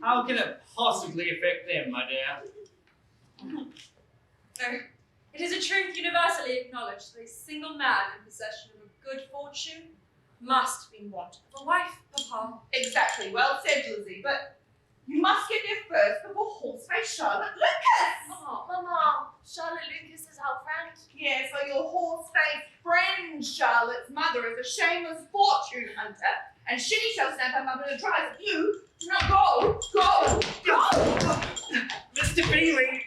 How can it possibly affect them, my dear? Oh, it is a truth universally acknowledged that a single man in possession of a good fortune must be in want of a wife, Papa. Exactly, well said, Lizzie, but you must get there first before horse-face Charlotte Lucas. Oh, Mama, Charlotte Lucas is our friend. Yeah, so your horse-face friend Charlotte's mother is a shameless fortune hunter, and she shall snap her mother to try if you do not go. Mr. Bingley,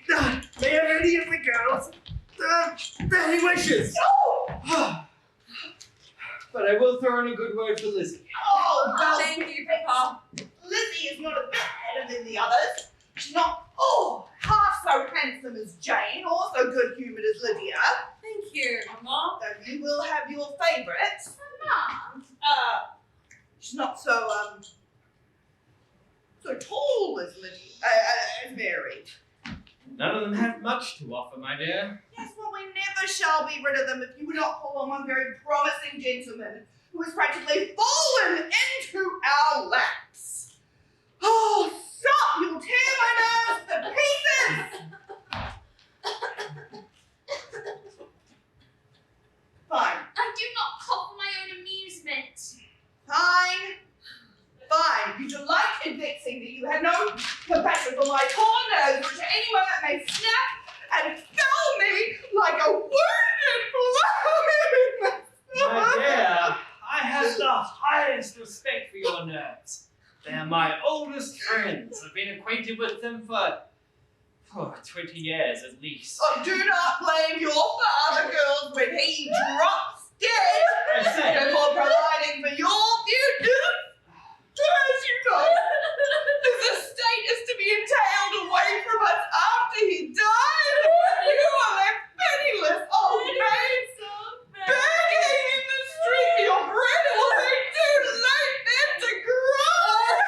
may I have any of the girls? That he wishes. But I will throw in a good word for Lizzie. Oh, well, Thank you, Papa. Lizzie is not a bit better than the others. She's not, half so handsome as Jane, or so good-humoured as Lydia. Thank you, Mama. So you will have your favourite. Mama. She's not so tall as as Mary. None of them have much to offer, my dear. Yes, well, we never shall be rid of them if you would not call on one very promising gentleman who has practically fallen into our laps. Oh, stop! You'll tear my nerves to pieces! Fine. I do not cough for my own amusement. Fine. You delight in vexing that you have no compassion for my corners, which are anyone that may snap and fell me like a wounded blow. My dear, I have the highest respect for your nerves. They are my oldest friends. I've been acquainted with them for 20 years at least. Oh, do not blame your father, girls, when he drops dead I say, before providing for your future. As you know, his estate is to be entailed away from us after he died. You are left penniless old maids, begging in the street for your bread. It will be too late then to cry.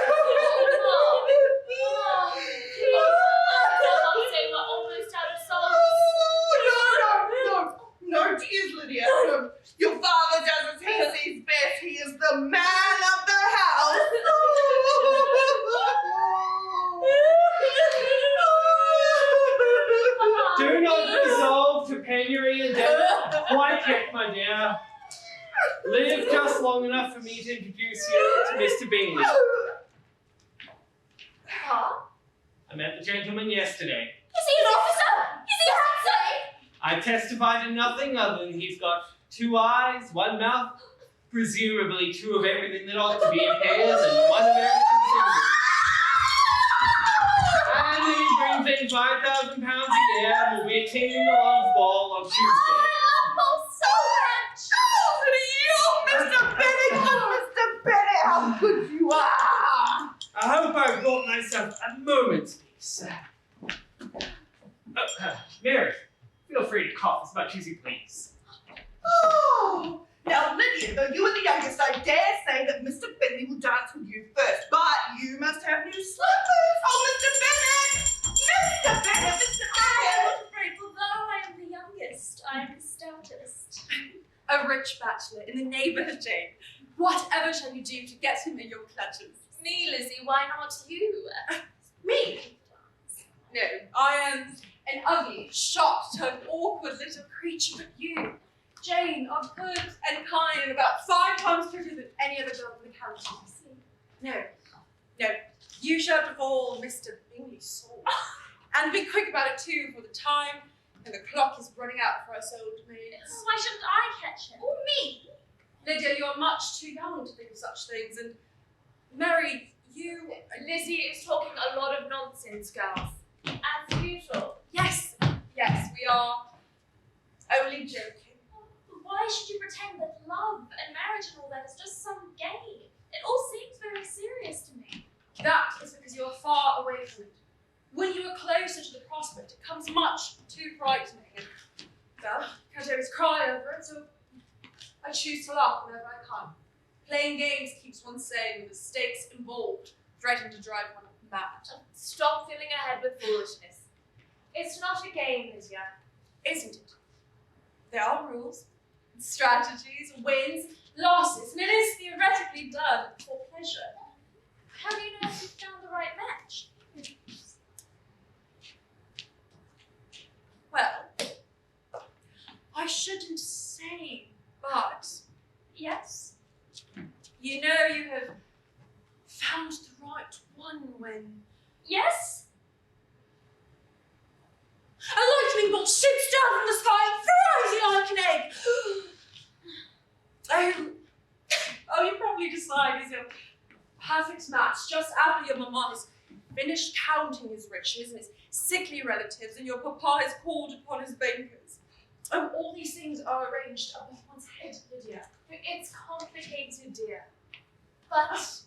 We're almost out of songs. No tears, Lydia. No. Your father does as he sees best. He is the man of the house. do not resolve to penury and death quite yet, my dear. Live just long enough for me to introduce you to Mr. Bingley. Huh? I met the gentleman yesterday. Is he an officer? Is he handsome? I testify to nothing other than he's got 2 eyes, 1 mouth, presumably 2 of everything that ought to be in pairs and 1 of everything single. And he brings in £5,000 a year and will be attending the long ball on Tuesday. I love Paul so much. Mr. Bennet, Mr. Bennet, how good you are. I hope I brought myself a moment's peace. Mary, feel free to cough as much as you please. Oh, now Lydia, though you are the youngest, I dare say that Mr. Bennet will dance with you first, but you must have new slippers. Oh, Mr. Bennet! Mr. Bennet, Mr. I am Bennet. not afraid, although I am the youngest, I am the stoutest. A rich bachelor in the neighbourhood, Jane. Whatever shall you do to get him in your clutches? Me, Lizzie, why not you? Me? No, I am an ugly, sharp-tongued, awkward little creature, but you, Jane, are good and kind and about 5 times prettier than any other girl in the county. No, you shall befall Mr. Bingley's sword. And be quick about it too, for the time and the clock is running out for us old maids. Why shouldn't I catch him? Or me? Lydia, you are much too young to think of such things, and Mary, you... Lizzie is talking a lot of nonsense, girls. As usual. Yes, we are only joking. Why should you pretend that love and marriage and all that is just some game? It all seems very serious to me. That is because you are far away from it. When you are closer to the prospect, it becomes much too frightening. And, well, can't always cry over it, so I choose to laugh whenever I can. Playing games keeps one sane, with the stakes involved threaten to drive one mad. Stop filling her head with foolishness. It's not a game, Lydia. Isn't it? There are rules, strategies, wins, losses, and it is theoretically done for pleasure. How do you know if you've found the right match? Well, I shouldn't say, but Yes? you know you have found the right one when Yes? a lightning bolt shoots down from the sky and fries you like an egg. Oh, you probably decide is your perfect match just after your mamma has finished counting his riches and his sickly relatives and your papa has called upon his bankers. Oh, all these things are arranged above one's head, Lydia. It's complicated, dear. But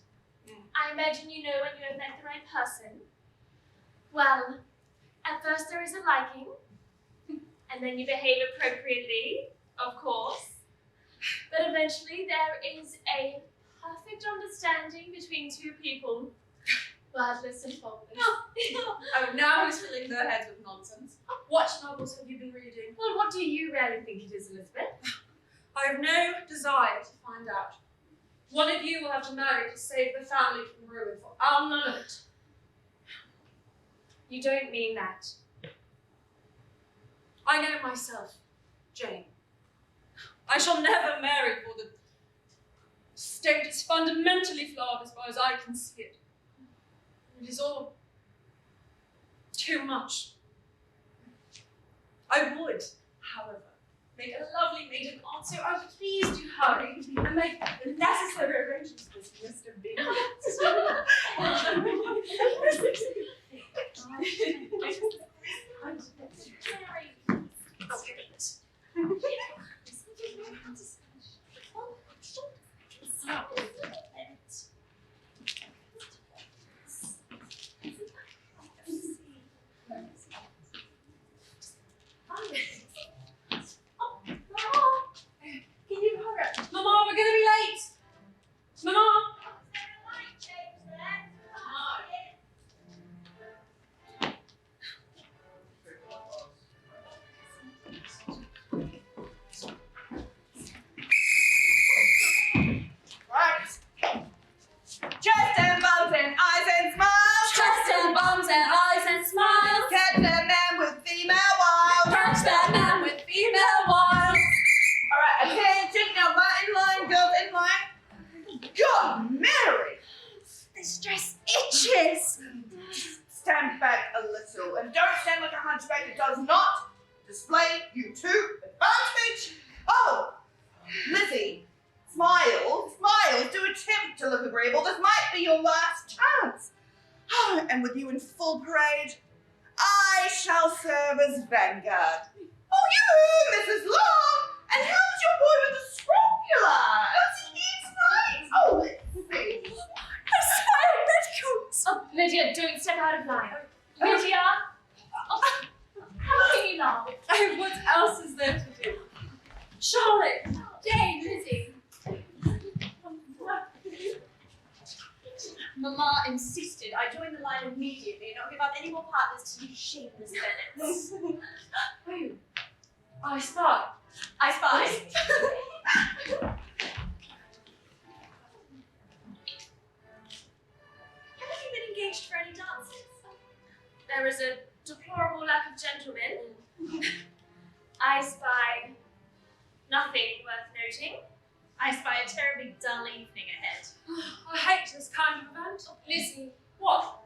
I imagine you know when you have met the right person. Well, at first there is a liking, and then you behave appropriately, of course. But eventually there is a perfect understanding between two people, wordless and faultless. Oh, now who's filling their heads with nonsense? What novels have you been reading? Well, what do you really think it is, Elizabeth? I have no desire to find out. One of you will have to marry to save the family from ruin, for I'll none of it. You don't mean that. I know myself, Jane. I shall never marry, for the state is fundamentally flawed as far as I can see it. It is all too much. I would, however, make a lovely maiden aunt, so I would please do hurry and make the necessary arrangements for Mr. Bingley. Can you hurry? Mama, we're gonna be late! Mama! Right. Chest and bums and eyes and smiles. Chest and bums and eyes and smiles. Catch that man with female wild. Catch that man with female wiles. All right, attention. Now, in line, girls in line. God, Mary. This dress itches. Stand back a little and don't stand like a hunchback. It does not display you to advantage. Oh, Lizzie, smile, do attempt to look agreeable. This might be your last chance. And with you in full parade, I shall serve as vanguard. Oh, you, Mrs. Long, and how's your boy with the scrofula? Is he here tonight? Oh, let's see. Oh, Lydia, don't step out of line. Lydia! Oh, how can you laugh? Oh, what else is there to do? Charlotte! Jane, Lizzie. Mama insisted I join the line immediately and not give up any more partners to you shameless Bennets. Oh, I spy. I spy. Haven't you been engaged for any dances? There is a deplorable lack of gentlemen. I spy nothing worth noting. I spy a terribly dull evening ahead. I hate this kind of event. Lizzie, What?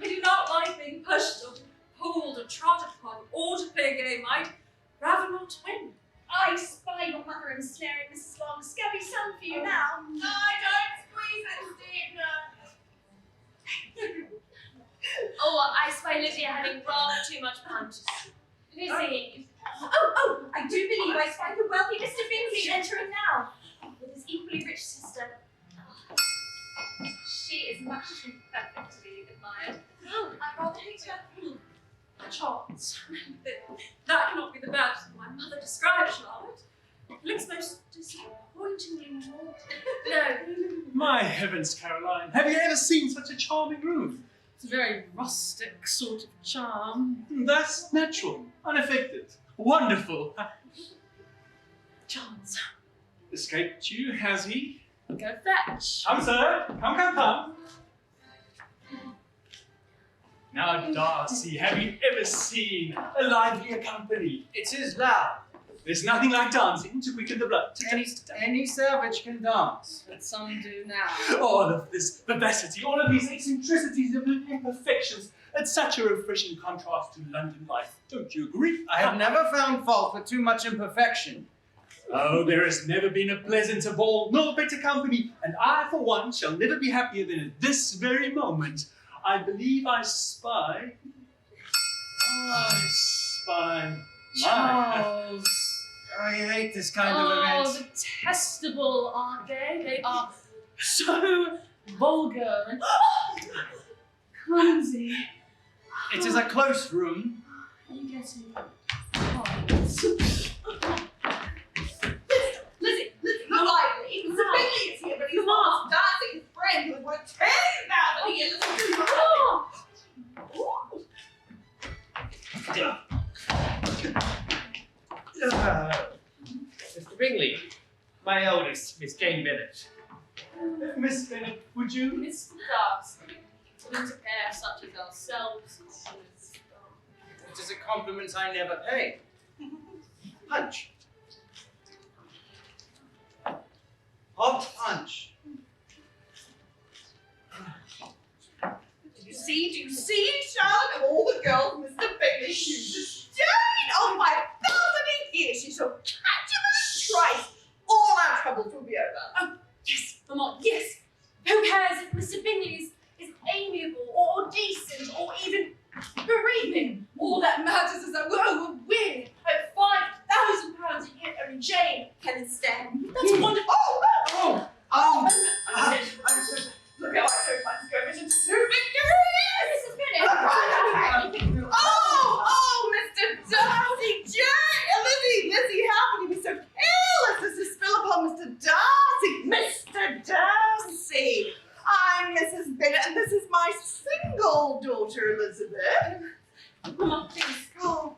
I do not like being pushed or pulled or trod upon or to play a game I'd rather not win. I spy your mother ensnaring Mrs. Long's scabby son for you now. I don't squeeze it, Steve. Oh, I spy Lydia having rather too much punch. Lizzie. Oh, I do believe I spy the wealthy Mr. Bingley entering now, with his equally rich sister. She is much too perfect to be admired. I rather hate her. Chance. That cannot be the bad my mother described, Charlotte. It looks most disappointingly mortal. No. My heavens, Caroline, have you ever seen such a charming room? It's a very rustic sort of charm. That's natural, unaffected, wonderful. Chance. Escaped you, has he? Go fetch. Come, sir. Come. Now, Darcy, have you ever seen a livelier company? It is loud. There's nothing like dancing to quicken the blood. Any savage can dance. But some do now. All of this vivacity, all of these eccentricities and imperfections, it's such a refreshing contrast to London life. Don't you agree? I have never found fault with too much imperfection. Oh, there has never been a pleasanter ball, nor better company, and I, for one, shall never be happier than at this very moment. I believe I spy. Charles. I hate this kind of event. Detestable, aren't they? They are so vulgar and clumsy. It is a close room. Are you getting Lizzie, not lively. Mr. Bingley is here, but he's not Darcy, his friend, who won't tell you now that he is. Mr. Bingley, my eldest, Miss Jane Bennet. Miss Bennet, would you? Mr. Darcy, into pair such as ourselves. It is a compliment I never pay. Punch. Hot punch. Do you see, Charlotte? All the girls Mr. Bingley chooses Jane. Oh, my thousand years, she shall catch him in a trice. All our troubles will be over. Yes, Mama, yes. Who cares if Mr. Bingley is amiable or decent or even bereaving? All that matters is that we'll win at £5,000 a year and Jane can stand. That's wonderful. Look how I took my skirmish into two victories. Mrs. Bennet. Oh, Mr. Darcy, Lizzie, how can you be so careless as to spill upon Mr. Darcy? Mr. Darcy, I'm Mrs. Bennet, and this is my single daughter, Elizabeth. Mama, please. Oh,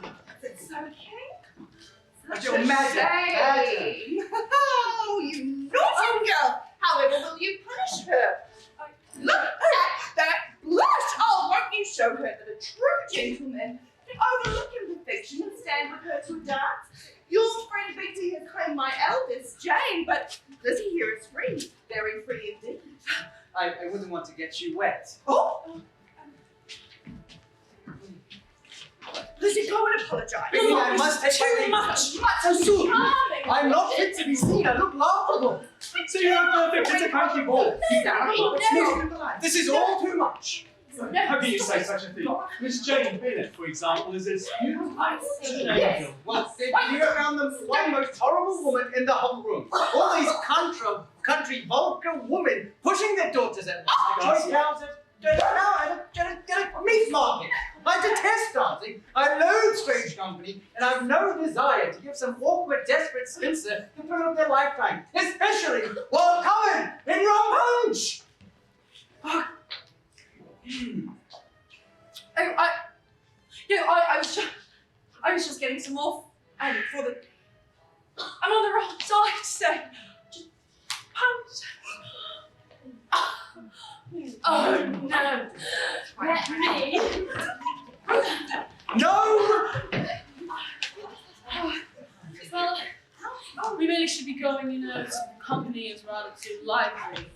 is it so okay? But your majesty. Oh, you naughty girl! However will you punish her? Look at that blush! Oh, won't you show her that a true gentleman can overlook imperfection and stand with her to a dance? Your friend Betty has claimed my eldest, Jane, but Lizzie here is free. Very free indeed. I wouldn't want to get you wet. Oh! Lizzie, go and apologise. Bingley, I must take my leave. So soon. I'm not fit to be seen. I look laughable. So you're a perfect it's a country ball. This is all too much. How can you say such a thing? Miss Jane Bennet, for example, is as beautiful as an angel. Well, you have found the one most horrible woman in the whole room. All these country vulgar women pushing their daughters at one. Choice cows at a meat market. I detest dancing. I loathe strange company, and I've no desire to give some awkward, desperate spinster the thrill of their lifetime, especially while covered in rum punch. Oh, I was just getting some more for the. I'm on the wrong side today. Just pound. Oh no. Let me. No! Well, we really should be going, the company is rather too lively.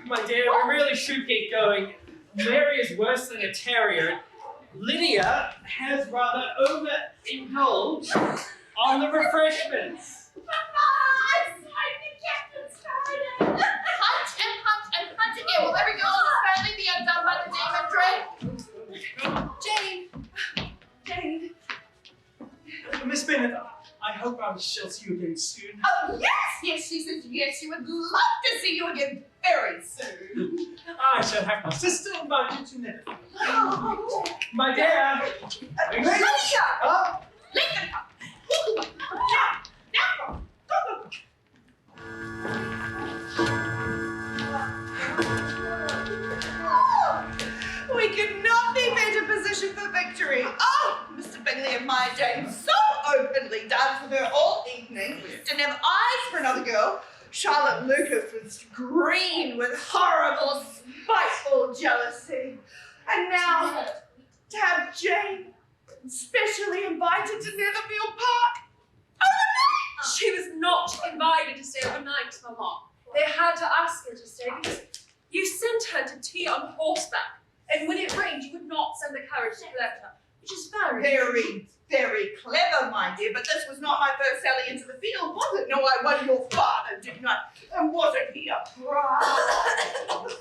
My dear, we really should get going. Mary is worse than a terrier. Lydia has rather overindulged on the refreshments. Mama, I'm sorry to get this started. Hunt again. Will every girl in this family be undone by the demon dread? Jane. Miss Bennet, I hope I shall see you again soon. Oh, yes, she says yes, she would love to see you again very soon. I shall have my sister invited to dinner. My dear. Lydia! Huh? Lincoln! Now, go. We could not be better positioned for victory. Oh, Mr. Bingley and my Jane so openly danced with her all evening. Didn't have eyes for another girl. Charlotte Lucas was green with horrible, spiteful jealousy. And now, to have Jane specially invited to Netherfield Park. She was not invited to stay overnight, Mama. They had to ask her to stay because you sent her to tea on horseback. And when it rained, you would not send the carriage to collect her, which is very... Very, very clever, my dear, but this was not my first sally into the field, was it? No, I won your father, did not. And wasn't he a proud?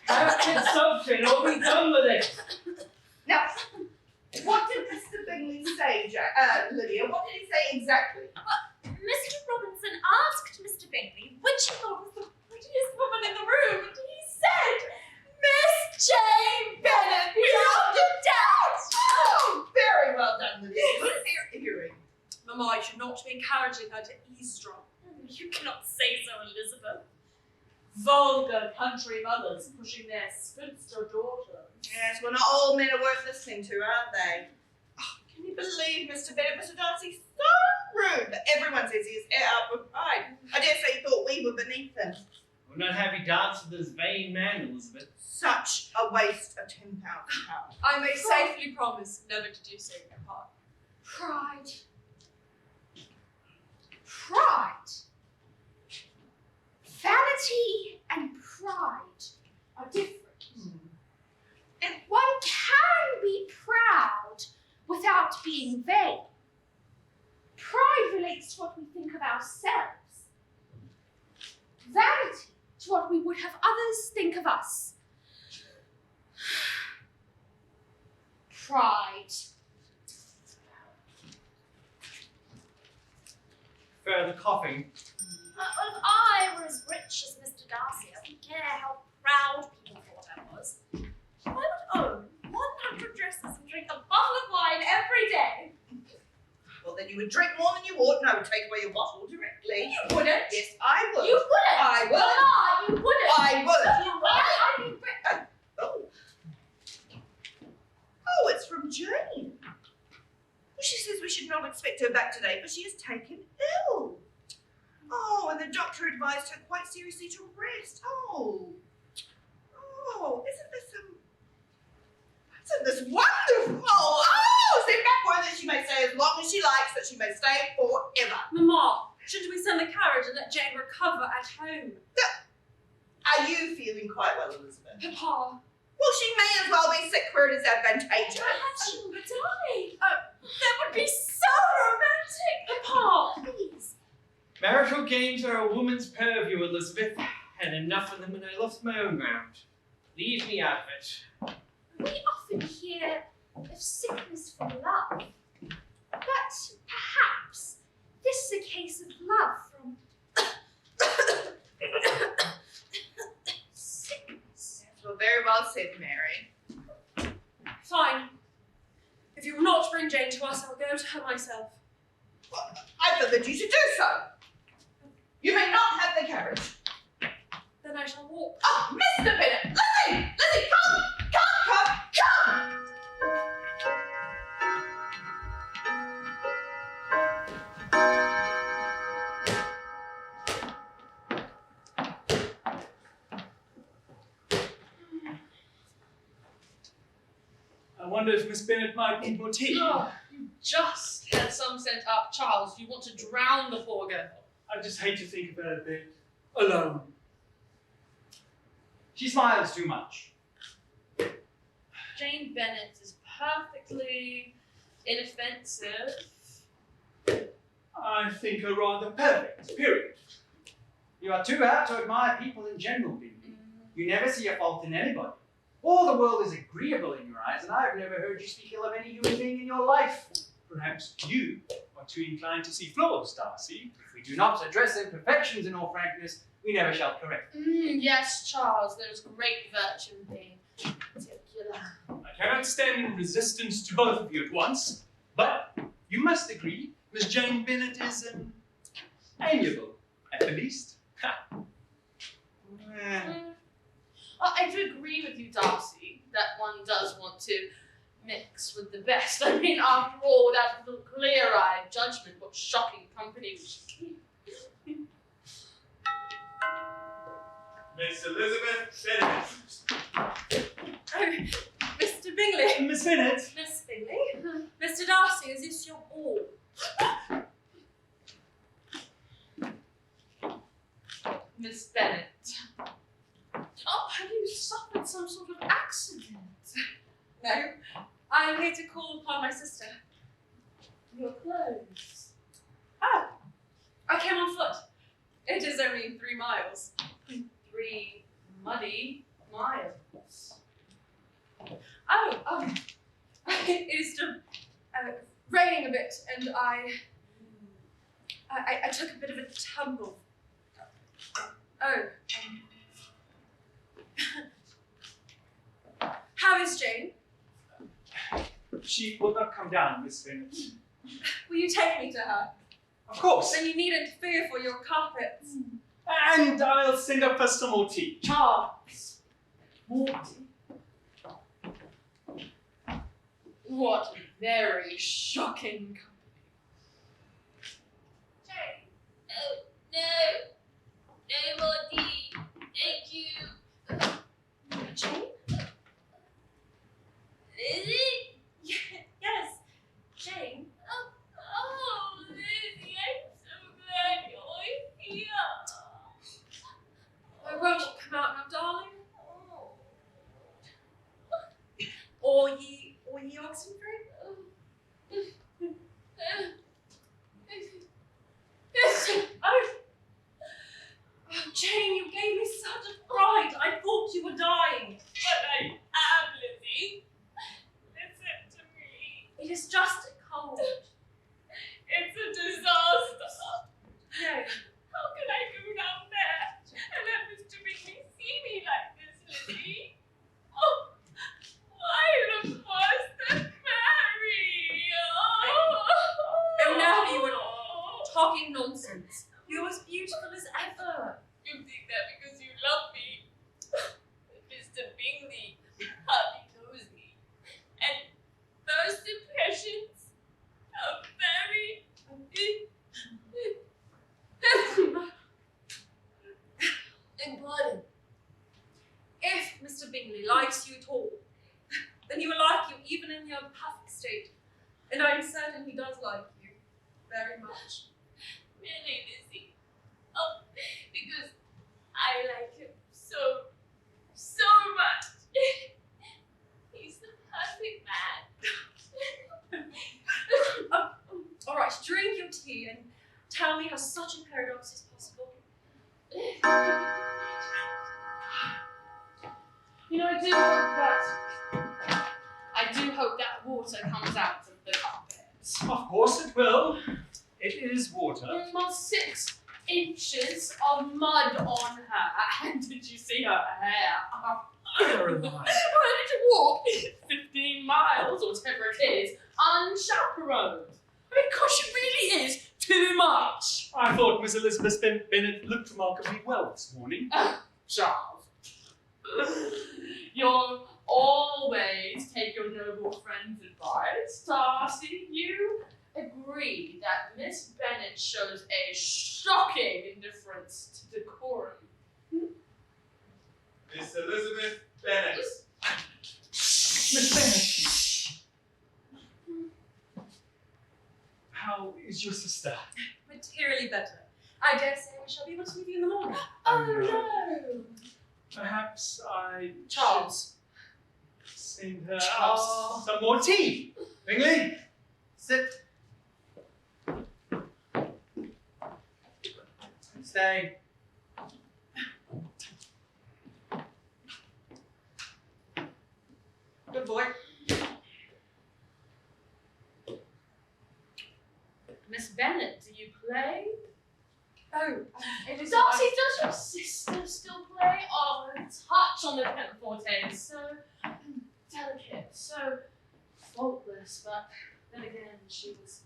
Have consumption or be done with it. Now, what did Mr. Bingley say, Lydia? What did he say exactly? Mr. Robinson asked Mr. Bingley which he thought was the prettiest woman in the room, and he said, Miss Jane Bennet, beyond a doubt! Oh, very well done, Lydia. Good hearing. Mama, you should not be encouraging her to eavesdrop. You cannot say so, Elizabeth. Vulgar country mothers pushing their spinster daughters. Yes, well, not all men are worth listening to, aren't they? Oh, can you believe Mr. Bennet, Mr. Darcy, so rude, but everyone says he is out with pride. I dare say he thought we were beneath him. Will not have you dance with this vain man, Elizabeth. Such a waste of £10,000. I may safely promise never to do so again, Papa. Pride. Pride. Vanity and pride are different. And one can be proud without being vain. Pride relates to what we think of ourselves. Vanity to what we would have others think of us. Pride. Further coughing. If I were as rich as Mr. Darcy, I wouldn't care how proud people thought I was. I would own 100 dresses and drink a bottle of wine every day. Well, then you would drink more than you ought, and I would take away your bottle directly. You wouldn't. Yes, I would. You wouldn't. I would. Mamma, you wouldn't. I would. You wouldn't. I mean, Oh. Oh, it's from Jane. Well, she says we should not expect her back today, for she is taken ill. Oh, and the doctor advised her quite seriously to rest. Oh. Oh, isn't this wonderful? Oh, send back word that she may stay as long as she likes, that she may stay forever. Mama, shouldn't we send the carriage and let Jane recover at home? Are you feeling quite well, Elizabeth? Papa. Well, she may as well be sick where it is advantageous. she would die. That would be so romantic. Papa, please. Marital games are a woman's purview, Elizabeth. Had enough of them when I lost my own ground. Leave me out of it. We often hear of sickness from love, but perhaps this is a case of love from sickness. Well, very well said, Mary. Fine. If you will not bring Jane to us, I'll go to her myself. Well, I forbid you to do so. You may not have the carriage. then I shall walk. Oh, Mr. Bennett! Lizzie! Lizzie, come! I wonder if Miss Bennet might need more tea. Oh, you just had some sent up, Charles. You want to drown the poor girl. I just hate to think of her a bit alone. She smiles too much. Jane Bennet is perfectly inoffensive. I think her rather perfect, period. You are too apt to admire people in general, Bingley. You never see a fault in anybody. All the world is agreeable in your eyes, and I have never heard you speak ill of any human being in your life. Perhaps you are too inclined to see flaws, Darcy. If we do not address imperfections in all frankness, we never shall correct them. Yes, Charles, there is great virtue in being particular. I cannot stand in resistance to both of you at once, but you must agree Miss Jane Bennet is amiable, at the least. Ha. I do agree with you, Darcy, that one does want to mix with the best. I mean, after all, that little clear-eyed judgment, what shocking company we should keep. Miss Elizabeth Bennet. Oh, Mr. Bingley. Miss Bennet. Miss Bingley. Mr. Darcy, is this your all? Miss Bennet. Oh, have you suffered some sort of accident? No. I am here to call upon my sister. Your clothes. Oh, I came on foot. It is only 3 miles. 3 muddy miles. Oh, it is still raining a bit, and I took a bit of a tumble. Oh. How is Jane? She will not come down, Miss Bennet. Will you take me to her? Of course. Then you needn't fear for your carpets. And I'll send up for some more tea. Charles. Morty. What very shocking company. Jane. Oh, no. No more tea. Thank you. Jane? Lizzie? Yes, Jane. Oh, Lizzie, I'm so glad you're here. Oh, won't you come out now, darling? Oh. Or ye oxen free? Oh, Jane, you gave me such a fright. I thought you were dying. But I am, Lizzie. Listen to me. It is just a cold. It's a disaster. No. How can I go down there and have Mr. Bingley see me like this, Lizzie? Oh, I look worse than Mary. Oh, now you were talking nonsense. You're as beautiful as ever. You think that because you love me. Mr. Bingley hardly knows me. And first impressions are very important. If Mr. Bingley likes you at all, then he will like you even in your perfect state. And I'm certain he does like you very much. Really, Lizzie. Oh, because I like him so much. He's the perfect man. All right, drink your tea and tell me how such a paradox is possible. You know, I do hope that water comes out of the carpet. Of course it will. It is water. Almost 6 inches of mud on her. And did you see her hair? Caroline. Why did you walk 15 miles or whatever it is unchaperoned? I mean, gosh, it really is too much. I thought Miss Elizabeth Bennet looked remarkably well this morning. Charles. You'll always take your noble friend's advice, Darcy. You agree that Miss Bennet shows a shocking indifference to decorum. Miss Elizabeth Bennet. Miss Bennet. How is your sister? Materially better. I dare say we shall be able to meet you in the morning. Oh no! Perhaps I Charles. should send her Charles. out some more tea. Bingley, sit. Stay. Good boy. Miss Bennet, do you play? Oh, it is Darcy, does your sister still play? Oh, her touch on the pianoforte is so delicate, so faultless, but then again, she was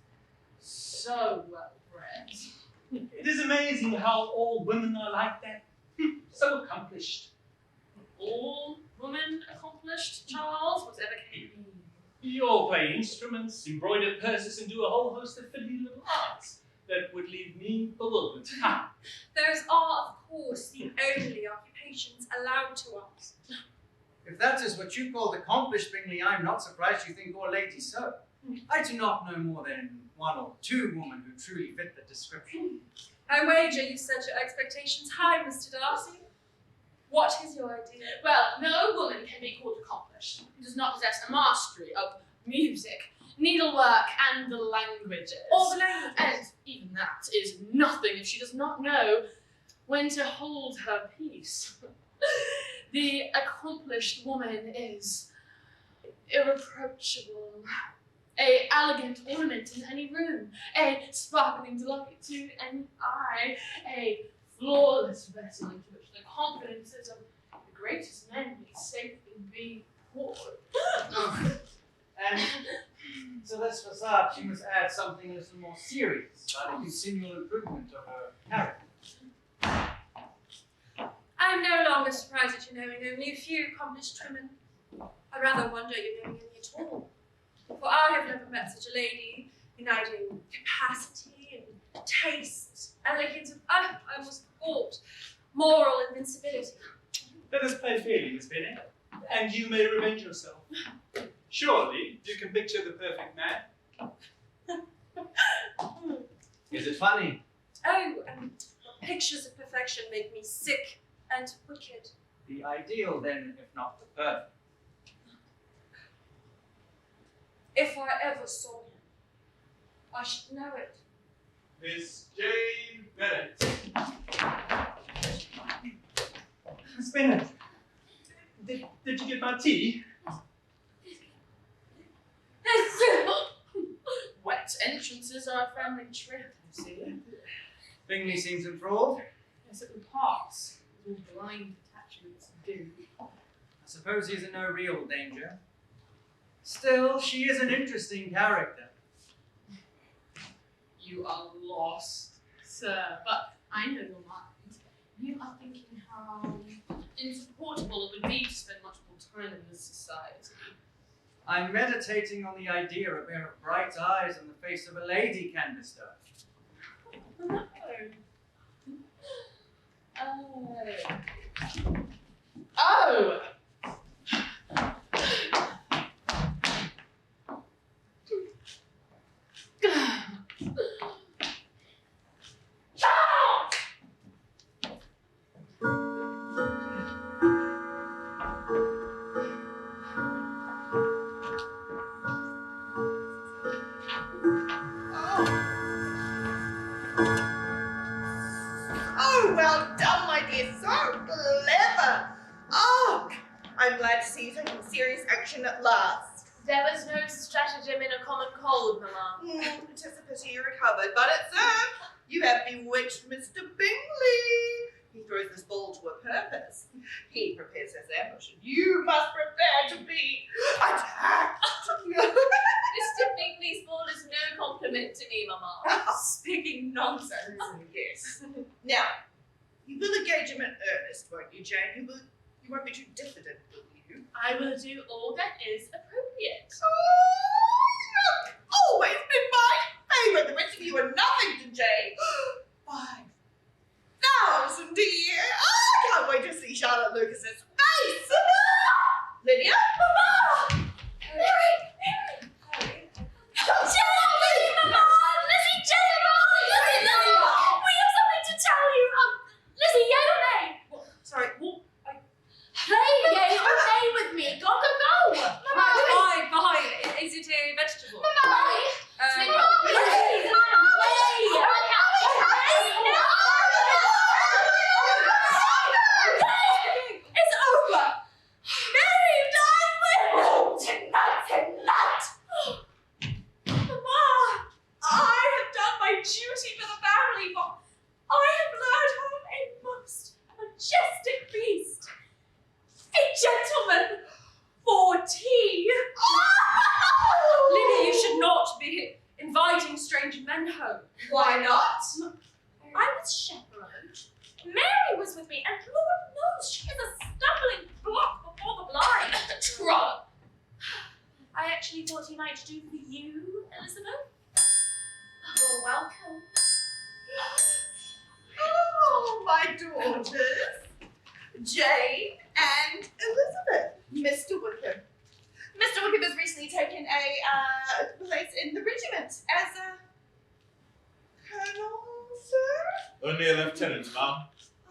so well bred. It is amazing how all women are like that. So accomplished. All women accomplished, Charles, whatever can it mean? You all play instruments, embroider purses, and do a whole host of fiddly little arts that would leave me bewildered. Ha! Those are, of course, the only occupations allowed to us. If that is what you call accomplished, Bingley, I'm not surprised you think our lady so. I do not know more than one or two women who truly fit the description. I wager you set your expectations high, Mr. Darcy. What is your idea? Well, no woman can be called accomplished who does not possess a mastery of music, needlework, and the languages. All the languages. And even that is nothing if she does not know when to hold her peace. The accomplished woman is irreproachable, a elegant ornament in any room, a sparkling delight to any eye, a flawless vessel into which the confidences of the greatest men may safely be poured. And to this facade, she must add something a little more serious by the continual improvement of her character. I am no longer surprised at you knowing only a few accomplished women. I rather wonder you knowing any at all. For I have never met such a lady uniting capacity and taste, elegance, and I almost forgot moral invincibility. Let us play fairly, Miss Bennet, and you may revenge yourself. Surely you can picture the perfect man. Is it funny? Oh, pictures of perfection make me sick and wicked. The ideal, then, if not the perfect. If I ever saw him, I should know it. Miss Jane Bennet. Miss Bennet, did you get my tea? Wet entrances are a family trait, I see. Bingley seems enthralled. Yes, it would pass, as all blind attachments do. I suppose he's in no real danger. Still, she is an interesting character. You are lost, sir, but I know your mind. You are thinking how insupportable it would be to spend much more time in this society. I'm meditating on the idea a pair of bright eyes on the face of a lady can bestow. No. Oh! Oh, well done, my dear. So clever. Oh, I'm glad to see you taking serious action at last. There was no stratagem in a common cold, Mamma. It is a pity you recovered, but it served. You have bewitched Mr. Bingley. He throws this ball to a purpose. He prepares his ambush, and you must prepare to be attacked. Mr. Bingley's ball is no compliment to me, Mamma. Speaking nonsense. Yes. Now, You will engage him in earnest, won't you, Jane? You won't be too diffident, will you? I will do all that is appropriate. Oh, you've always been my favourite. The rest of you are nothing to Jane. 5,000 a year. I can't wait to see Charlotte Lucas's face. Lydia? Sorry, what? Fine. Is it a vegetable? It's over. Mary, Mama, I have done my duty for the family, but I have lured home a most majestic beast. A gentleman for tea. Lydia, you should not be inviting strange men home. Why not? I was chaperoned. Mary was with me, and Lord knows she is a stumbling block before the blind. Trot. I actually thought he might do for you, Elizabeth. You're welcome. Oh, my daughters, Jane and Elizabeth. Mr. Wickham. Mr. Wickham has recently taken a place in the regiment as a colonel, sir. Only a lieutenant, ma'am.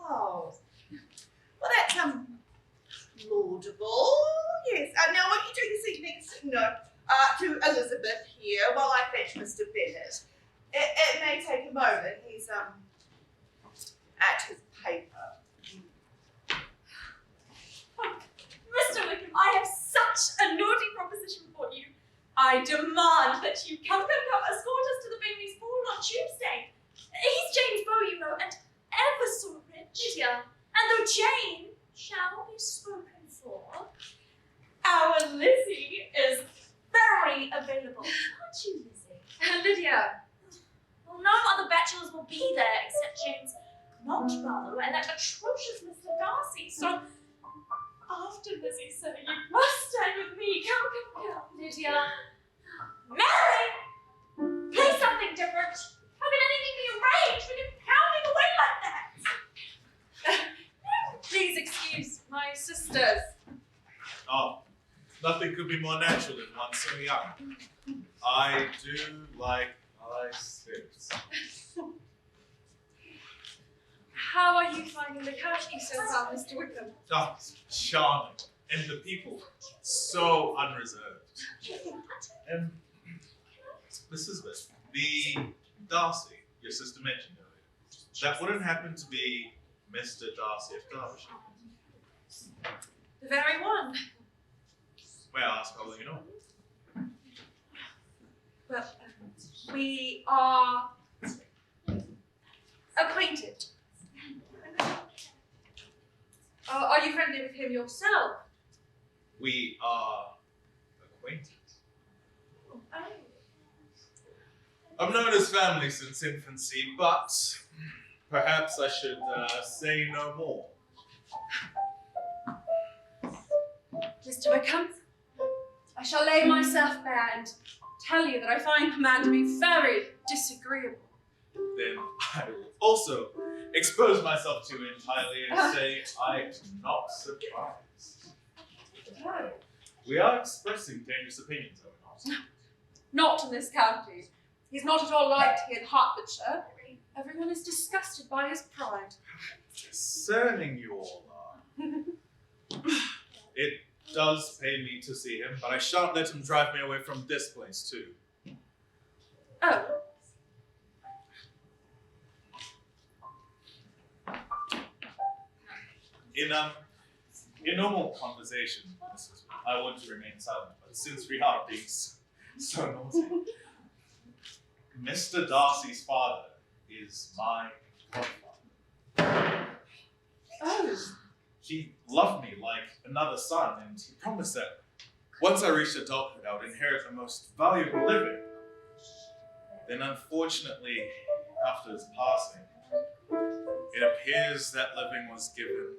Oh, well, that's laudable. Yes. Now, why don't you take a seat next to Elizabeth here while I fetch Mr. Bennet. It may take a moment. He's at his paper. Mr. Wickham, I have such a naughty proposition for you. I demand that you come escort us to the Bingley's ball on Tuesday. He's Jane's beau, you know, and ever so rich. Lydia, And though Jane shall be spoken for. Our Lizzie is very available. Aren't you, Lizzie? Lydia. Well, no other bachelors will be there except Jane's not brother and that atrocious Mr. Darcy. So, After Lizzie said you must stay with me. Come. Lydia, Mary! play something different. How can anything be arranged when you're pounding away like that? Please excuse my sisters. Oh, nothing could be more natural in one so young. I do like high spirits. How are you finding the county so far, Mr. Wickham? Oh, it's charming. And the people, so unreserved. And Miss Elizabeth, the Darcy, your sister mentioned earlier, that wouldn't happen to be Mr. Darcy of Derbyshire. The very one. May I ask how well you know? Well, we are acquainted. Are you friendly with him yourself? We are acquainted. I've known his family since infancy, but perhaps I should say no more. Mr. Wickham, I shall lay myself bare and tell you that I find the man to be very disagreeable. Then I will also expose myself to entirely and say I'm not surprised. No. We are expressing dangerous opinions, are we not? Not in this county. He's not at all liked here in Hertfordshire. Everyone is disgusted by his pride. Discerning you all are. It does pain me to see him, but I shan't let him drive me away from this place too. Oh. In normal conversation, Mrs. I want to remain silent, but since we are being so naughty, Mr. Darcy's father is my godfather. Oh. He loved me like another son, and he promised that once I reached adulthood, I would inherit the most valuable living. Then, unfortunately, after his passing, It appears that living was given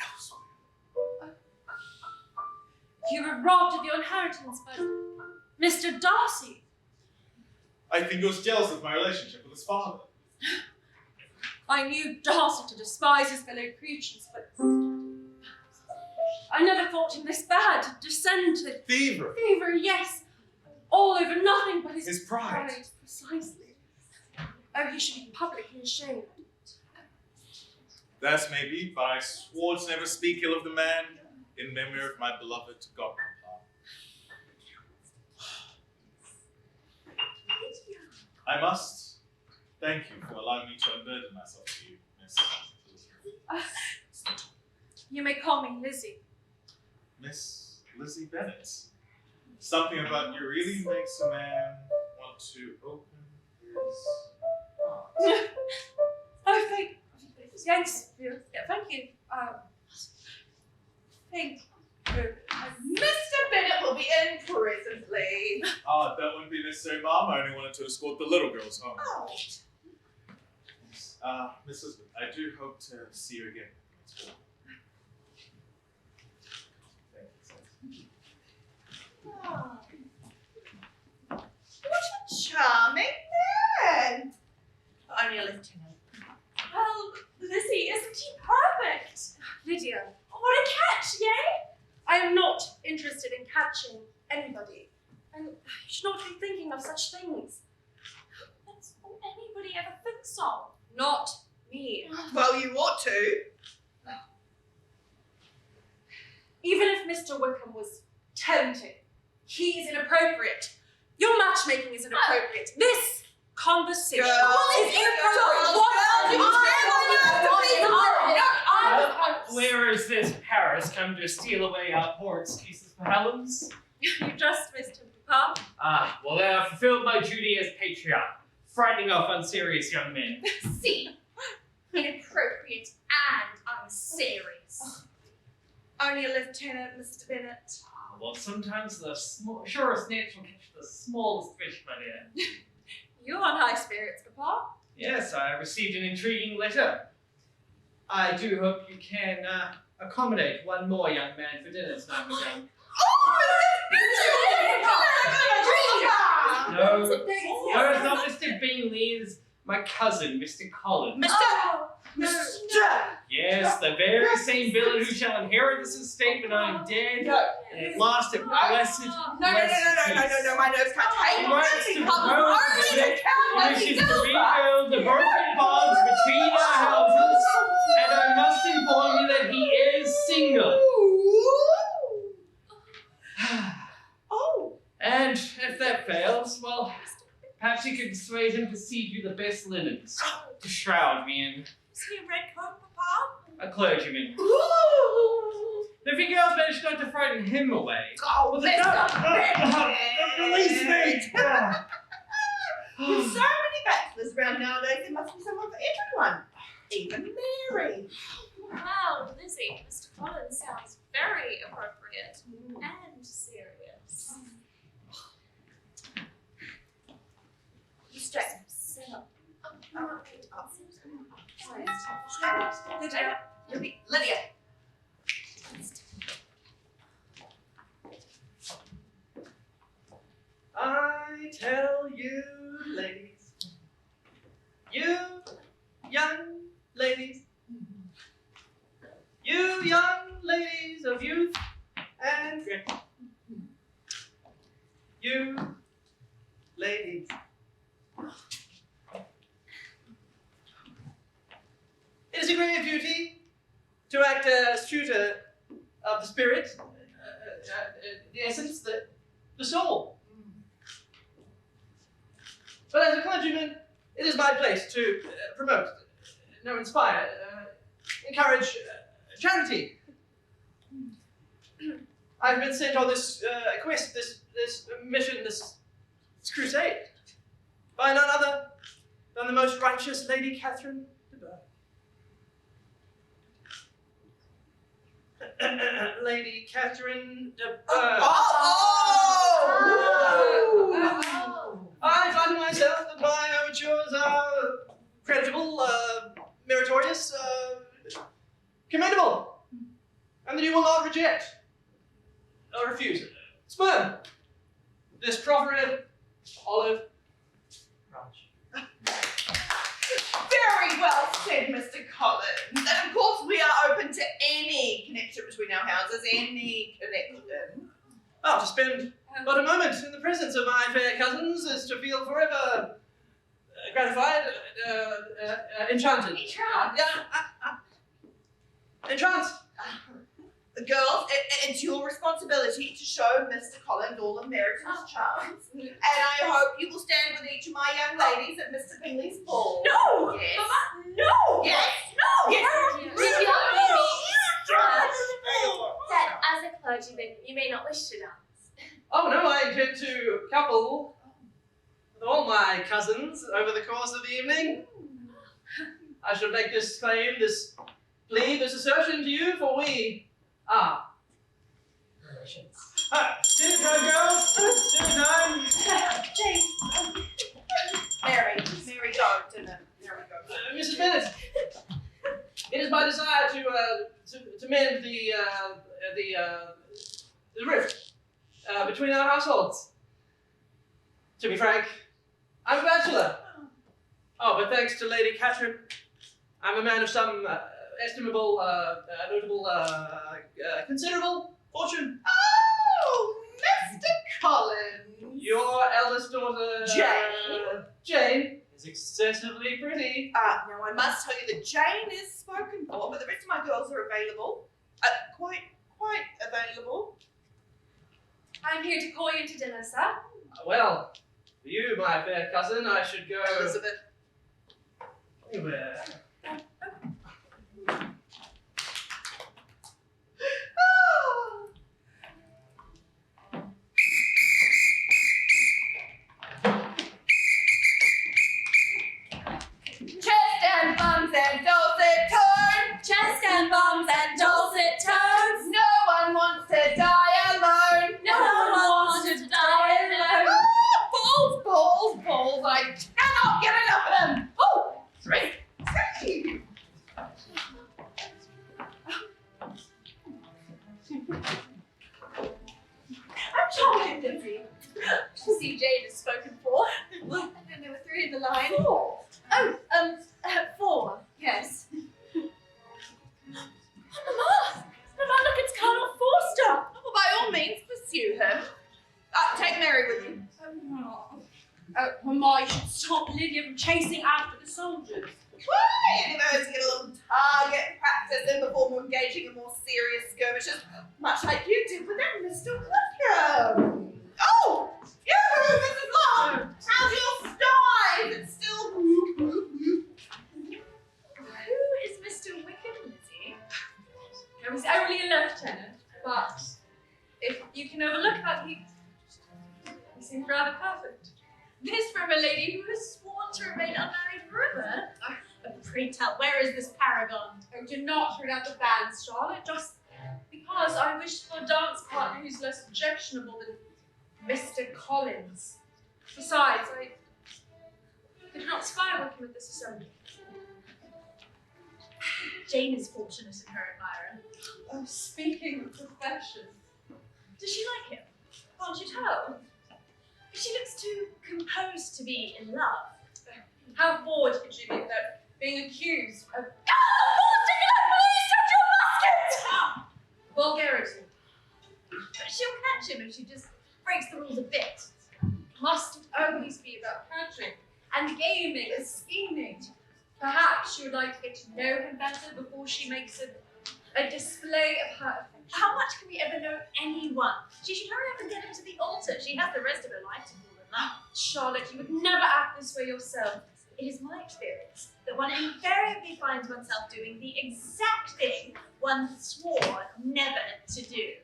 elsewhere. You were robbed of your inheritance by Mr. Darcy. I think he was jealous of my relationship with his father. I knew Darcy to despise his fellow creatures, but I never thought him this bad. To descend to Thievery. thievery, yes. All over nothing but His pride. Precisely. Oh, he should be publicly ashamed. That may be, but I swore to never speak ill of the man in memory of my beloved godpapa. I must thank you for allowing me to unburden myself to you, Miss Elizabeth. You may call me Lizzie. Miss Lizzie Bennet. Something about you really makes a man want to open his heart. Oh, thank you. Thank you. Thank you. Mr. Bennet will be in presently. Ah, that wouldn't be necessary, Mom. I only wanted to escort the little girls home. Oh. Miss Elizabeth, I do hope to see you again. Oh. What a charming man. Only a lieutenant. Well, Lizzie, isn't he perfect? Lydia, what a catch, yay? I am not interested in catching anybody. And you should not be thinking of such things. That's all anybody ever thinks of. Not me. Well, you ought to. Even if Mr. Wickham was tempting, he's inappropriate. Your matchmaking is inappropriate. This conversation is inappropriate. Where is this Paris come to steal away our poor excuses for Helens? You just missed him, Papa. Ah, well then I fulfilled my duty as patriarch, frightening off unserious young men. See, inappropriate and unserious. Only a lieutenant, Mr. Bennet. Ah, well, sometimes the surest nets will catch the smallest fish, my dear. You're on high spirits, Papa. Yes, I received an intriguing letter. I do hope you can accommodate one more young man for dinner tonight, madame. No, it's not Mr. Bingley, it's my cousin, Mr. Collins. Mr. Yes, the very same villain who shall inherit this estate when I'm dead. No. And at last, a blessed, No, blessed peace. my nerves can't take He it. wants He to comes grow only to the count wishes as he to goes by. rebuild the broken bonds between our houses, and I must inform you that he is single. Oh. And if that fails, well, perhaps you could persuade him to cede you the best linens to shroud me in. Is he a red coat, Papa? A clergyman. Ooh. If you girls manage not to frighten him away. Oh, Mr. Bennet. Release me! With so many bachelors around nowadays, there must be someone for everyone. Even Mary. Wow, Lizzie, Mr. Collins sounds very appropriate and serious. Mr. Lydia. I tell you, ladies, you young ladies, you young ladies of youth and grace, you ladies. It is a great duty to act as tutor of the spirit, the essence, the soul. But as a clergyman, it is my place to promote, inspire, encourage charity. I've been sent on this quest, this mission, this crusade, by none other than the most righteous Lady Catherine de Bourgh. Lady Catherine de Bourgh. I find myself that my overtures are creditable, meritorious, commendable, and that you will not reject or refuse. Spurn this proffered olive branch. Very well said, Mr. Collins. And of course, we are open to any connection between our houses, any connection. Oh, to spend but a moment in the presence of my fair cousins is to feel forever gratified, enchanted. Entranced. Girls, it's your responsibility to show Mr. Collins all of Meryton's charms. And I hope you will stand with each of my young ladies at Mr. Bingley's ball. No! Yes. Mama, no! Yes! No! Yes! Dad, as a clergyman, you may not wish to dance. Oh no, I intend to couple with all my cousins over the course of the evening. I shall make this claim, this plea, this assertion to you, for we are relations. Dinner time, girls! Dinner time! Jane, Mary, go, dinner. There we go. Mrs. Bennet, it is my desire to mend the rift between our households. To be frank, I'm a bachelor. Oh, but thanks to Lady Catherine, I'm a man of some estimable, notable, considerable fortune. Oh, Mr. Collins. Your eldest daughter, Jane, is excessively pretty. Now I must tell you that Jane is spoken for, but the rest of my girls are available. Quite available. I'm here to call you to dinner, sir. Well, for you, my fair cousin, I should go Elizabeth. anywhere. Oh. Chest and bums and dulcet tones. Chest and bums and dulcet tones. No one wants to die alone. No one wants to die alone. Balls. I cannot get enough of them. Oh, 3, 3. I'm charming, Lizzie. You see, Jane is spoken for. And then there were 3 in the line. 4. Oh, 4. Yes. Mama, look, it's Colonel Forster. Well, by all means, pursue him. Take Mary with you. Mama, you should stop Lydia from chasing after the soldiers. Why? Any of those get a little target practice in before engaging in more serious skirmishes, much like you did with that Mr. Wickham. Oh, you, Mrs. Long, how's your sty? Is it still? Who is Mr. Wickham, Lizzie? I was only a lieutenant, but if you can overlook that, he seemed rather perfect. This from a lady who has sworn to remain unmarried forever. Pray tell, where is this paragon? Oh, do not throw out the banns, Charlotte, just because I wish for a dance partner who's less objectionable than Mr. Collins. Besides, I could not spy Wickham at this assembly. Jane is fortunate in her admirer. Oh, speaking of profession, does she like him? Can't you tell? She looks too composed to be in love. How bored could she be without being accused of vulgarity? But she'll catch him if she just breaks the rules a bit. Must it always be about catching and gaming and scheming? Perhaps she would like to get to know him better before she makes a display of her affection. How much can we ever know anyone? She should hurry up and get him to the altar. She has the rest of her life to fall in love. Charlotte, you would never act this way yourself. It is my experience that one invariably finds oneself doing the exact thing one swore never to do.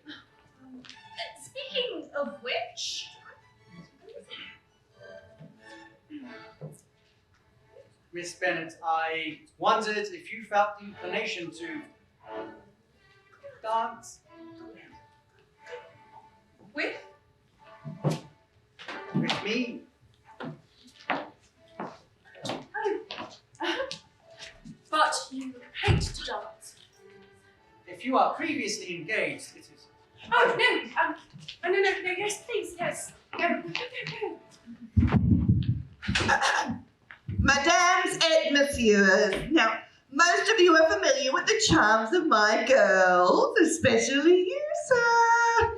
Speaking of which... Miss Bennet, I wondered if you felt the inclination to dance With? with me. But if you are previously engaged, it is... Oh, no, no, yes, please, yes. Go. Madames et messieurs, now, most of you are familiar with the charms of my girls, especially you, sir.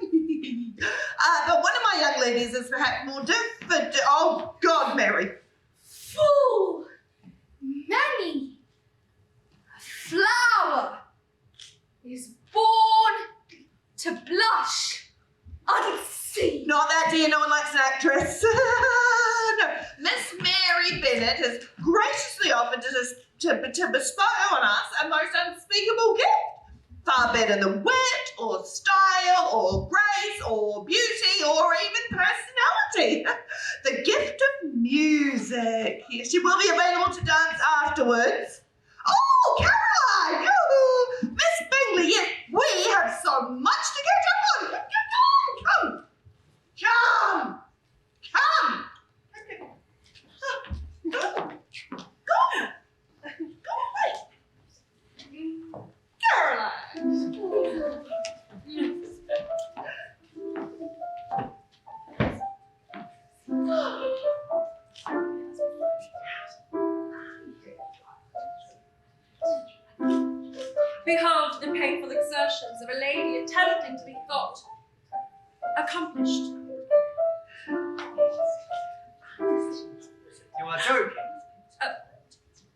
But one of my young ladies is perhaps more different. Oh, God, Mary. Fool! Many a flower is born to blush unseen. Not that, dear. No one likes an actress. No. Miss Mary Bennet has graciously offered to bestow on us a most unspeakable gift. Far better than wit, or style, or grace, or beauty, or even personality. The gift of music. Yes, she will be available to dance afterwards. Oh, Caroline! Yoo-hoo! Miss Bingley, yes, we have so much to get up on. Come! Come! Come! Go! Go away! Caroline! Behold the painful exertions of a lady attempting to be thought accomplished. You are joking.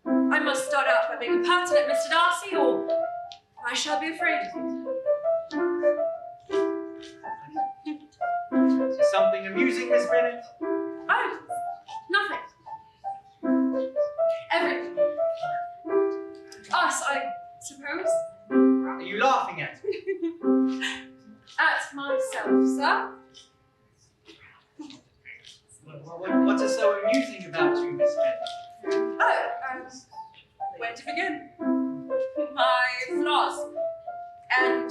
I must start out by being pertinent, Mr. Darcy, or I shall be afraid of it. Is something amusing, Miss Bennet? Oh, nothing. Everything. Us, I suppose. Are you laughing at me? At myself, sir. What is so amusing about you, Miss Bennet? Oh, where to begin? My flaws, and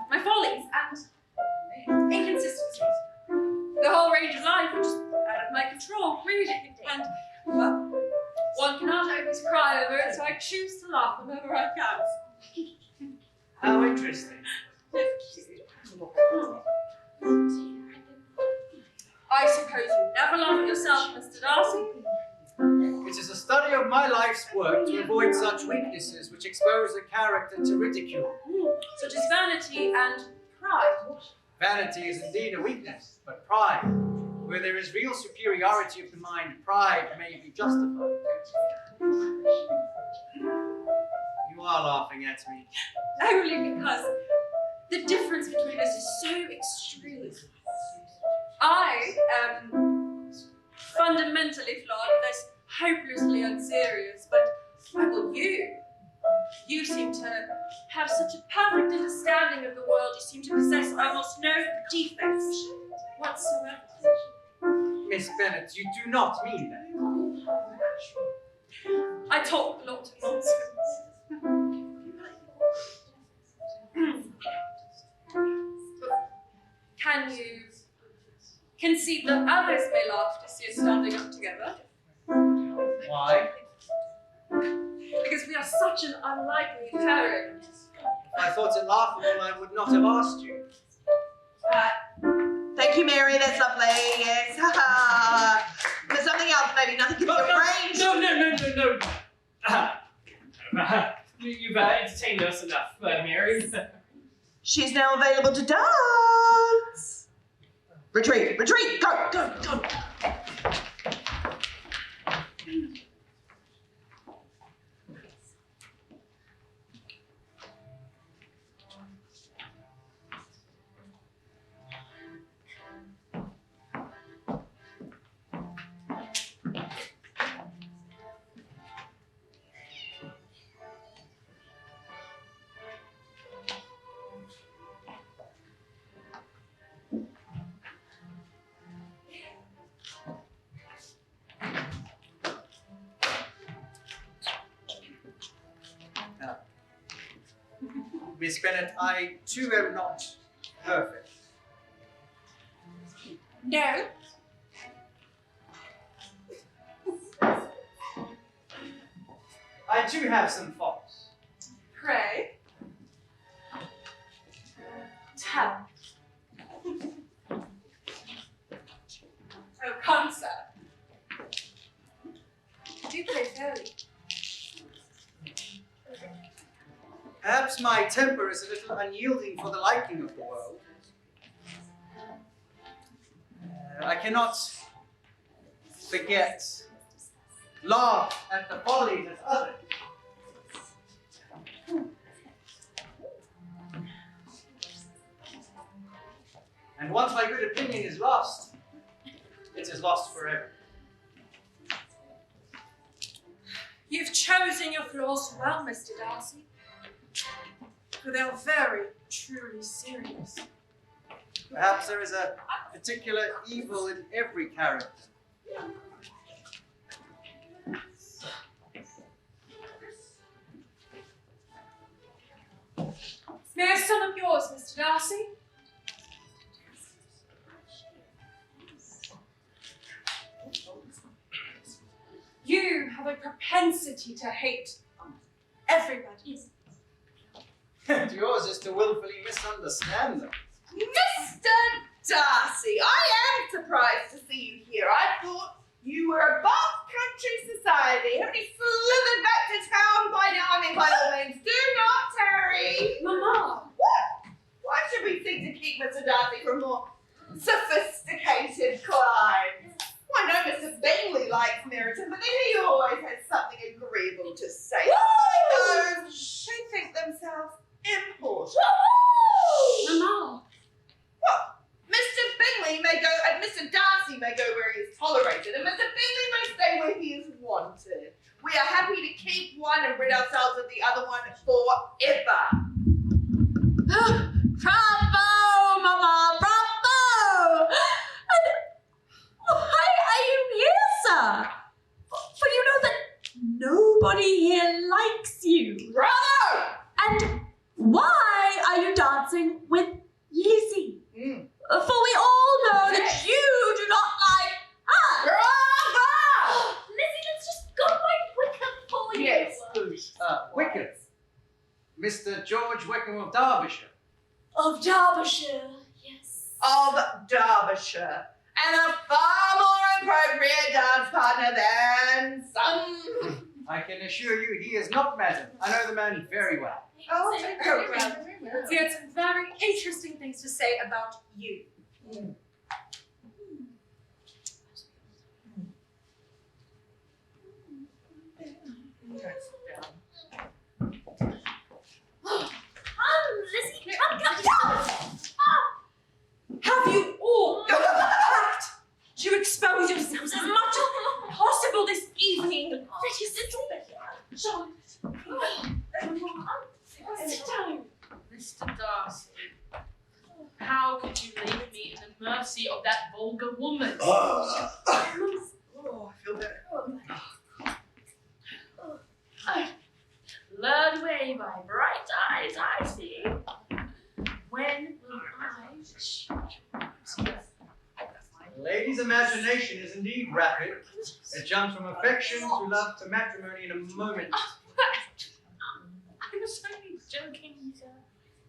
my follies, and inconsistencies. The whole range of life is just out of my control, really. And, well, one cannot always cry over it, so I choose to laugh whenever I can. How interesting. I suppose you never laugh at yourself, Mr. Darcy? It is a study of my life's work to avoid such weaknesses which expose a character to ridicule. Such as vanity and pride. Vanity is indeed a weakness, but pride, where there is real superiority of the mind, pride may be justified. You are laughing at me. Only because the difference between us is so extreme. I am fundamentally flawed, thus hopelessly unserious, but you seem to have such a perfect understanding of the world. You seem to possess almost no defects whatsoever. Miss Bennet, you do not mean that. I talk a lot of nonsense. Can you conceive that others may laugh to see us standing up together? Why? Because we are such an unlikely pairing. If I thought it laughable, I would not have asked you. Thank you, Mary. That's lovely. Yes. There's something else, maybe nothing can be arranged. No. You've entertained us enough, Mary. She's now available to dance. Retreat, retreat, go. Miss Bennet, I too am not perfect. No. I too have some faults. Pray. Oh, come, sir. Do play fairly. Perhaps my temper is a little unyielding for the liking of the world. I cannot forget, laugh at the follies of others. And once my good opinion is lost, it is lost forever. You've chosen your flaws well, Mr. Darcy. For they are very, truly serious. Perhaps there is a particular evil in every character. May I sum up yours, Mr. Darcy? You have a propensity to hate everybody. And yours is to willfully misunderstand them. Mr. Darcy, I am surprised to see you here. I thought you were above country society. Haven't you slithered back to town by now? I mean, by all means, do not tarry. Mama! What? Why should we seek to keep Mr. Darcy from more sophisticated climes? Well, I know Mr. Bingley likes Meryton, but then he always has something agreeable to say. I know they think themselves important. Mama! Well, Mr. Bingley may go, and Mr. Darcy may go where he is tolerated, and Mr. Bingley may stay where he is wanted. We are happy to keep one and rid ourselves of the other one forever. Bravo, Mama, bravo! And why are you here, sir? For you know that nobody here likes you. Bravo! And why are you dancing with Lizzie? For we all know that you do not like her. Bravo! Lizzie, let's just go find Wickham for you. Yes. Wickham. Mr. George Wickham of Derbyshire. Of Derbyshire, yes. Of Derbyshire. And a far more appropriate dance partner than some. I can assure you he is not, madam. I know the man very well. Oh, Oh, well. He had some very interesting things to say about you. Lizzie, come. Have you all got the fact to expose yourselves as much as possible this evening? Charlotte. Sit down. Mr. Darcy, how could you leave me in the mercy of that vulgar woman? Oh, I feel better. Lured away by bright eyes, I see. When will I? The lady's imagination is indeed rapid. It jumps from affection to love to matrimony in a moment. I was only joking, sir.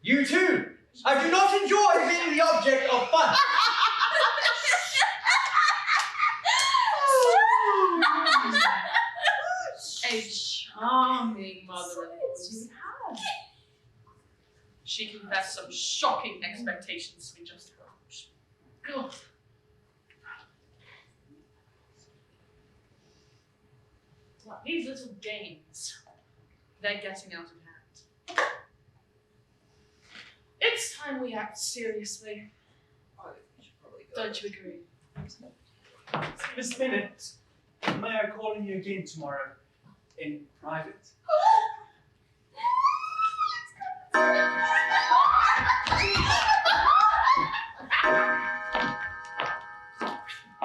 You too! I do not enjoy being the object of fun. A charming mother-in-law you have. She confessed some shocking expectations to me just now. God. Well, these little games, they're getting out of hand. It's time we act seriously. Don't you agree? Miss Bennet, may I call on you again tomorrow in private?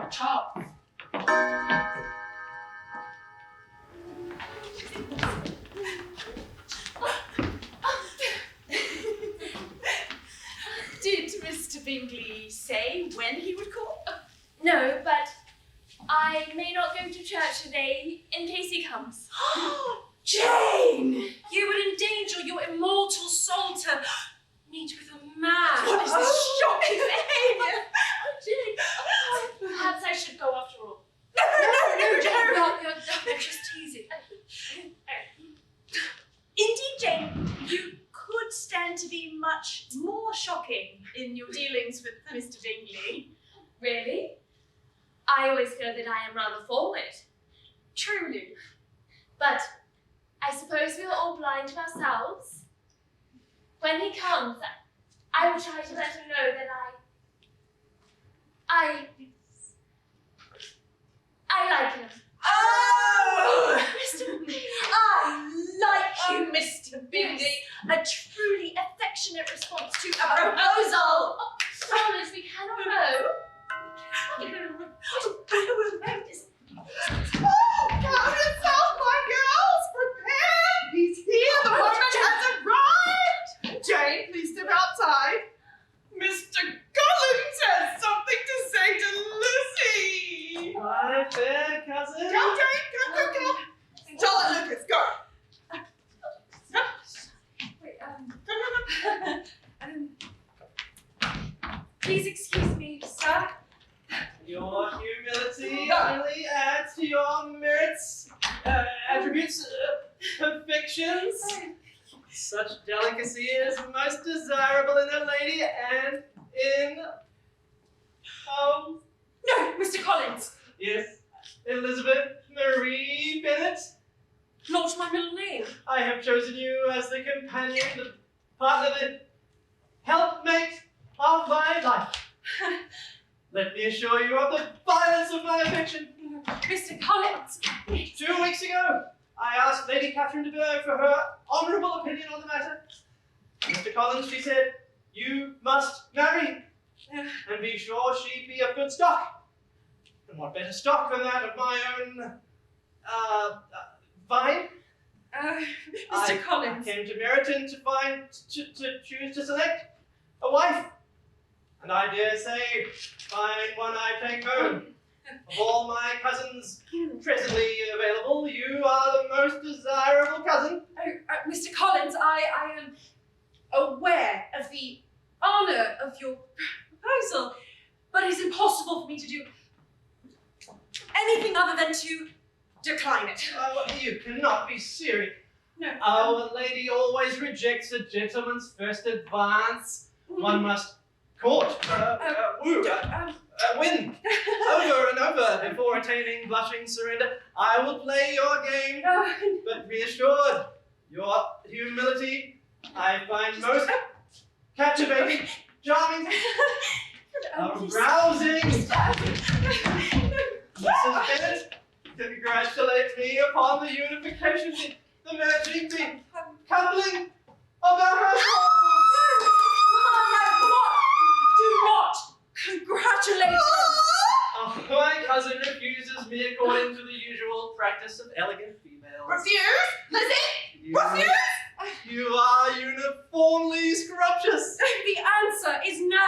Charles. Did Mr. Bingley say when he would call? No, but I may not go to church today in case he comes. Jane! You would endanger your immortal soul to meet with a man. What is this shocking behaviour? Jane, Perhaps I should go after all. No, Jane, you're just teasing. Indeed, Jane, you could stand to be much more shocking in your dealings with Mr. Bingley. Really? I always feel that I am rather forward. Truly. But I suppose we are all blind to ourselves. When he comes, I will try to let him know that I like him. Oh! I like you, Mr. Bingley. A truly affectionate response to a proposal. Charlotte, we cannot know. Count yourself, my girls! Prepare! He's here! The moment has arrived! Jane, please step outside. Mr. Collins has something to say to Lucy! My fair cousin. Go, Jane! Go! Charlotte Lucas, go! Wait, Go. please excuse me, sir. Your humility only adds to your merits, attributes, perfections. Such delicacy is most desirable in a lady and in... Oh, No, Mr. Collins. yes, Elizabeth Marie Bennet. Not my middle name. I have chosen you as the companion, the partner, the helpmate of my life. Let me assure you of the violence of my affection. Mr. Collins. 2 weeks ago, I asked Lady Catherine de Bourgh for her honourable opinion on the matter. Mr. Collins, she said, you must marry, and be sure she be of good stock. And what better stock than that of my own, vine? Mr. Collins. I came to Meryton to choose to select a wife. And I dare say, find one I take home. Of all my cousins presently available, you are the most desirable cousin. Mr. Collins, I am aware of the honour of your proposal, but it's impossible for me to do anything other than to decline it. Oh, you cannot be serious. No. Our lady always rejects a gentleman's first advance. One must court, woo, win over and over before attaining blushing surrender. I will play your game, but be assured, your humility I find most captivating, charming, arousing. Mrs. Bennet, congratulate me upon the unification, the merging, the coupling of our households. Do not congratulate him. Oh, my cousin refuses me according to the usual practice of elegant females. Refuse? Lizzie? You, Refuse? you are uniformly scrumptious. The answer is no.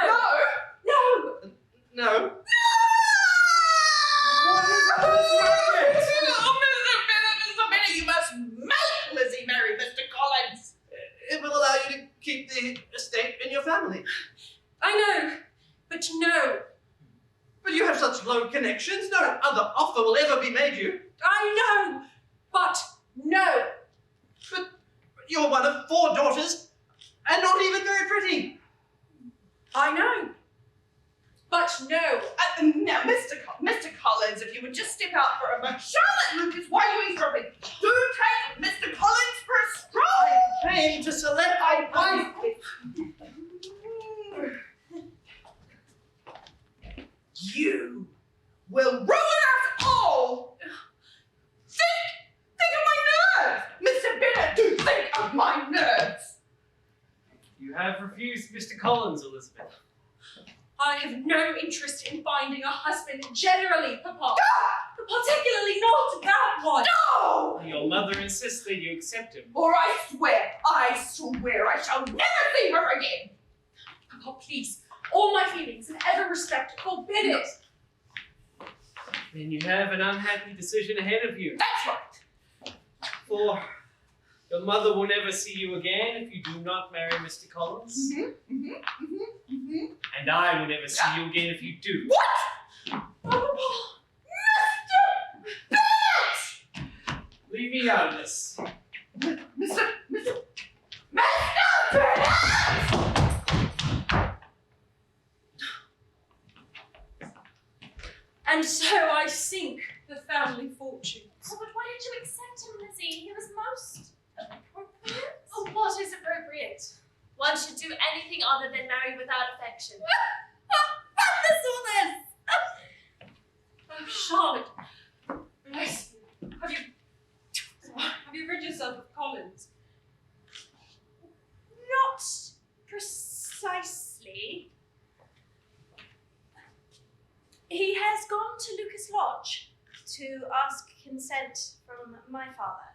No! No. No. What is this? Oh, Mr. Bennet, you must make Lizzie marry Mr. Collins. It will allow you to keep the estate in your family. I know, but no. But you have such low connections, no other offer will ever be made you. I know, but no. But you're one of 4 daughters, and not even very pretty. I know, but no. Now, Mr. Collins, if you would just step out for a moment. Charlotte Lucas, why are you eavesdropping? Do take Mr. Collins for a stroll. I came to select my wife. You will ruin us all. Think of my nerves. Mr. Bennet, do think of my nerves. You have refused Mr. Collins, Elizabeth. I have no interest in finding a husband generally, Papa. Particularly not that one. No! Your mother insists that you accept him. Or I swear I shall never see her again. Papa, please. All my feelings and ever respect forbid it. Then you have an unhappy decision ahead of you. That's right. For your mother will never see you again if you do not marry Mr. Collins. And I will never see you again if you do. What? Leave me out of this. And so I sink the family fortunes. Oh, but why did you accept him, Lizzie? He was most appropriate. Oh, what is appropriate? One should do anything other than marry without affection. Oh, Charlotte. Bless you. Have you rid yourself of Collins? Not precisely. He has gone to Lucas Lodge to ask consent from my father.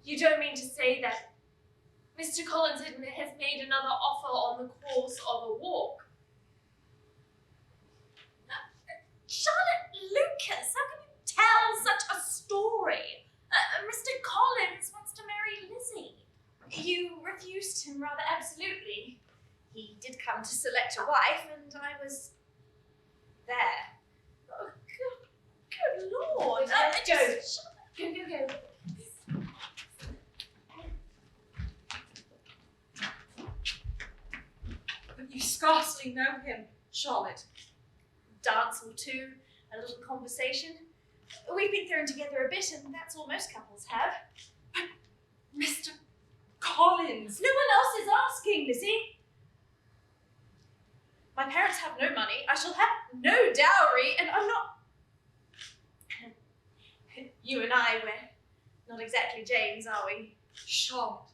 You don't mean to say that Mr. Collins has made another offer on the course of a walk? Charlotte Lucas, how can you tell such a story? Mr. Collins wants to marry Lizzie. You refused him rather absolutely. He did come to select a wife, and I was there. Oh, good Lord. Go. But you scarcely know him, Charlotte. Dance or two, a little conversation. We've been thrown together a bit, and that's all most couples have. But Mr. Collins. No one else is asking, Lizzie. My parents have no money. I shall have no dowry, and I'm not. You and I, we're not exactly Janes, are we? Charlotte.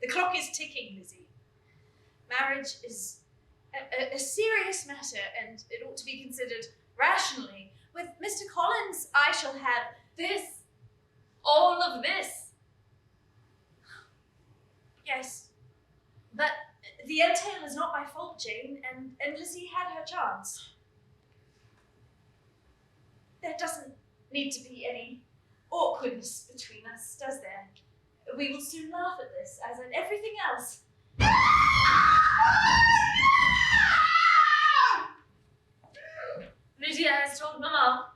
The clock is ticking, Lizzie. Marriage is a serious matter, and it ought to be considered rationally. With Mr. Collins, I shall have This. All of this. yes. But the entail is not my fault, Jane, and Lizzie had her chance. There doesn't need to be any awkwardness between us, does there? We will soon laugh at this, as at everything else. Lydia has told Mama.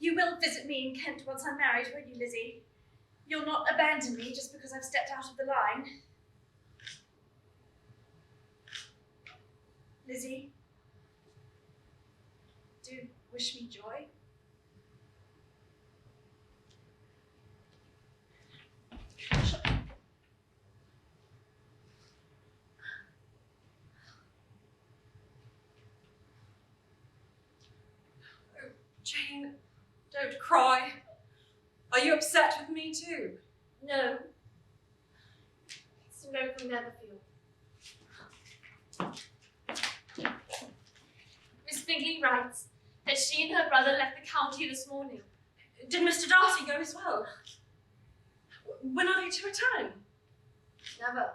You will visit me in Kent once I'm married, won't you, Lizzie? You'll not abandon me just because I've stepped out of the line. Lizzie, do wish me joy. Jane, don't cry. Are you upset with me too? No. It's a no from Netherfield. Miss Bingley writes that she and her brother left the county this morning. Did Mr. Darcy go as well? When are they to return? Never.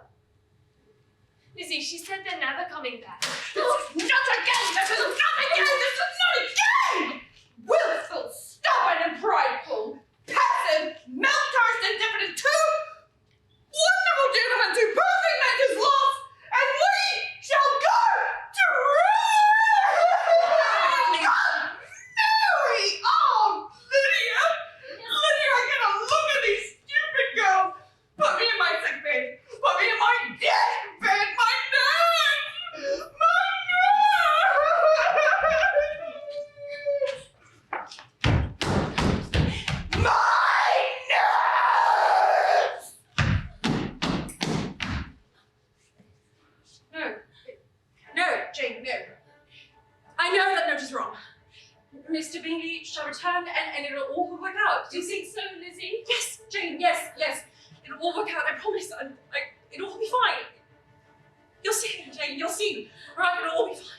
Lizzie, she said they're never coming back. Not again! This is not again! This is not again! Willful, stubborn, and prideful. Passive, milk-toast, indifferent, too wonderful gentlemen to perfect maker's loss, and we shall go to Mary! Oh, Lydia! Lydia, I get a look at these stupid girls! Put me in my sick bed! Put me in my death bed! My nerves! My nerves! My nerves! No, Jane, no. I know that note is wrong. Mr. Bingley shall return and it'll all work out. Do you think so, Lizzie? Yes, Jane, yes. It'll all work out, I promise. It'll all be fine. You'll see, Jane, you'll see. Right, it'll all be fine.